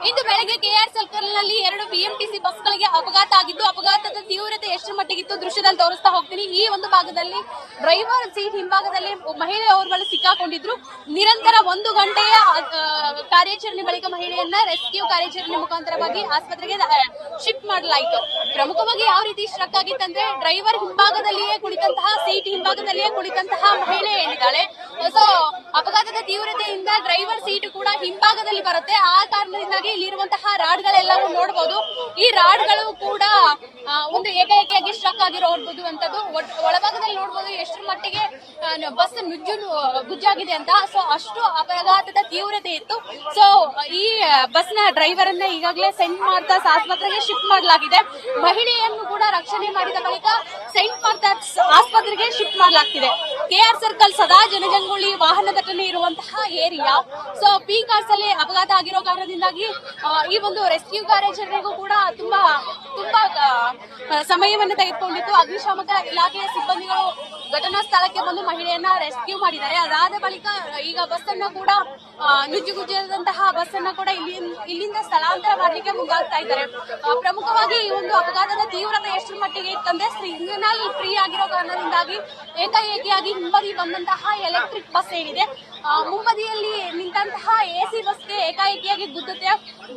ಇಂದು ಬೆಳಗ್ಗೆ K R ಸರ್ಕಲ್ನಲ್ಲಿ 2 BMTC ಬಸ್ಗಳಿಗೆ ಅಪಘಾತ ಆಗಿದ್ದು, ಅಪಘಾತದ ತೀವ್ರತೆ ಎಷ್ಟು ಮಟ್ಟಿಗಿತ್ತು ದೃಶ್ಯದಲ್ಲಿ ತೋರಿಸ್ತಾ ಹೋಗ್ತೀನಿ. ಈ ಒಂದು ಭಾಗದಲ್ಲಿ ಡ್ರೈವರ್ ಸೀಟ್ ಹಿಂಭಾಗದಲ್ಲಿ ಮಹಿಳೆಯವರು ಸಿಕ್ಕಾಕೊಂಡಿದ್ರು. ನಿರಂತರ 1 ಗಂಟೆಯ ಕಾರ್ಯಾಚರಣೆ ಬಳಿಕ ಮಹಿಳೆಯನ್ನ ರೆಸ್ಕ್ಯೂ ಕಾರ್ಯಾಚರಣೆ ಮುಖಾಂತರವಾಗಿ ಆಸ್ಪತ್ರೆಗೆ ಶಿಫ್ಟ್ ಮಾಡಲಾಯಿತು. ಪ್ರಮುಖವಾಗಿ ಯಾವ ರೀತಿ ಸ್ಟ್ರಕ್ ಆಗಿತ್ತಂದ್ರೆ, ಡ್ರೈವರ್ ಹಿಂಭಾಗದಲ್ಲಿಯೇ ಕುಳಿತಂತಹ ಸೀಟ್ ಹಿಂಭಾಗದಲ್ಲಿಯೇ ಕುಳಿತಂತಹ ಮಹಿಳೆ ಏನಿದ್ದಾಳೆ, ಸೊ ಅಪಘಾತದ ತೀವ್ರತೆಯಿಂದ ಡ್ರೈವರ್ ಸೀಟ್ ಕೂಡ ಹಿಂಭಾಗದಲ್ಲಿ ಬರುತ್ತೆ. ಆ ಕಾರಣದಿಂದಾಗಿ ಇಲ್ಲಿರುವಂತಹ ರಾಡ್ಗಳೆಲ್ಲವೂ ನೋಡಬಹುದು. ಈ ರಾಡ್ಗಳು ಕೂಡ ಒಂದು ಏಕಾಏಕಿಯಾಗಿ ಸ್ಟ್ರಕ್ ಆಗಿರೋದು ಒಳಭಾಗದಲ್ಲಿ ನೋಡಬಹುದು ಎಷ್ಟು ಮಟ್ಟಿಗೆ ಬಸ್ ಗುಜ್ಜಾಗಿದೆ ಅಂತ. ಸೊ ಅಷ್ಟು ಅಪಘಾತದ ತೀವ್ರತೆ ಇತ್ತು. ಸೊ ಈ ಬಸ್ ನ ಡ್ರೈವರ್ ಅನ್ನ ಈಗಾಗಲೇ ಸೆಂಟ್ ಮಾರ್ತಾಸ್ ಆಸ್ಪತ್ರೆಗೆ ಶಿಫ್ಟ್ ಮಾಡಲಾಗಿದೆ. ಮಹಿಳೆಯನ್ನು ಕೂಡ ರಕ್ಷಣೆ ಮಾಡಿದ ಬಳಿಕ ಸೆಂಟ್ ಮಾರ್ತಾಸ್ ಆಸ್ಪತ್ರೆಗೆ ಶಿಫ್ಟ್ ಮಾಡಲಾಗ್ತಿದೆ. ಕೆಆರ್ ಸರ್ಕಲ್ ಸದಾ ಜನಜಂಗುಳಿ ವಾಹನ ದಟ್ಟಣೆ ಇರುವಂತಹ ಏರಿಯಾ. ಸೊ ಪಿ ಕಾರ್ಸ್ ಅಲ್ಲಿ ಅಪಘಾತ ಆಗಿರೋ ಕಾರಣದಿಂದಾಗಿ ಈ ಒಂದು ರೆಸ್ಕ್ಯೂ ಕಾರ್ಯಾಚರಣೆಗೂ ಕೂಡ ತುಂಬಾ ಸಮಯವನ್ನು ತೆಗೆದುಕೊಂಡಿತ್ತು. ಅಗ್ನಿಶಾಮಕ ಇಲಾಖೆಯ ಸಿಬ್ಬಂದಿಗಳು ಘಟನಾ ಸ್ಥಳಕ್ಕೆ ಬಂದು ಮಹಿಳೆಯನ್ನ ರೆಸ್ಕ್ಯೂ ಮಾಡಿದ್ದಾರೆ. ಅದಾದ ಬಳಿಕ ಈಗ ಬಸ್ ಅನ್ನ ಕೂಡ ನುಜ್ಜುಗುಜ್ಜಾದಂತಹ ಬಸ್ ಅನ್ನ ಕೂಡ ಇಲ್ಲಿಂದ ಸ್ಥಳಾಂತರ ಮಾಡಲಿಕ್ಕೆ ಮುಂದಾಗ್ತಾ ಇದ್ದಾರೆ. ಪ್ರಮುಖವಾಗಿ ಈ ಒಂದು ಅಪಘಾತದ ತೀವ್ರತೆ ಎಷ್ಟು ಮಟ್ಟಿಗೆ ಇತ್ತಂದ್ರೆ, ಸಿಗ್ನಲ್ ಫ್ರೀ ಆಗಿರೋ ಕಾರಣದಿಂದಾಗಿ ಏಕಾಏಕಿಯಾಗಿ ಹಿಂಬದಿ ಬಂದಂತಹ ಎಲೆಕ್ಟ್ರಿಕ್ ಬಸ್ ಏನಿದೆ, ಮುಂಬದಿಯಲ್ಲಿ ನಿಂತಹ ಎಸಿ ಬಸ್ಗೆ ಏಕಾಏಕಿಯಾಗಿ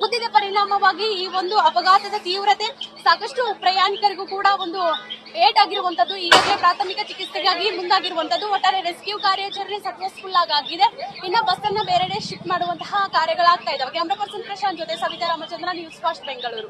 ಗುದ್ದಿದ ಪರಿಣಾಮವಾಗಿ ಈ ಒಂದು ಅಪಘಾತದ ತೀವ್ರತೆ ಸಾಕಷ್ಟು ಪ್ರಯಾಣಿಕರಿಗೂ ಕೂಡ ಒಂದು ಏಟಾಗಿರುವಂತದ್ದು. ಈಗಾಗಲೇ ಪ್ರಾಥಮಿಕ ಚಿಕಿತ್ಸೆಗಾಗಿ ಮುಂದಾಗಿರುವಂತದ್ದು. ಒಟ್ಟಾರೆ ರೆಸ್ಕ್ಯೂ ಕಾರ್ಯಾಚರಣೆ ಸಕ್ಸಸ್ಫುಲ್ ಆಗಿದೆ. ಇನ್ನು ಬಸ್ ಅನ್ನ ಬೇರೆಡೆ ಶಿಫ್ಟ್ ಮಾಡುವಂತಹ ಕಾರ್ಯಗಳಾಗ್ತಾ ಇದ್ದಾವೆ. ಕ್ಯಾಮರಾ ಪರ್ಸನ್ ಪ್ರಶಾಂತ್ ಜೊತೆ ಸವಿತಾ ರಾಮಚಂದ್ರ, ನ್ಯೂಸ್ ಫಾಸ್ಟ್ ಬೆಂಗಳೂರು.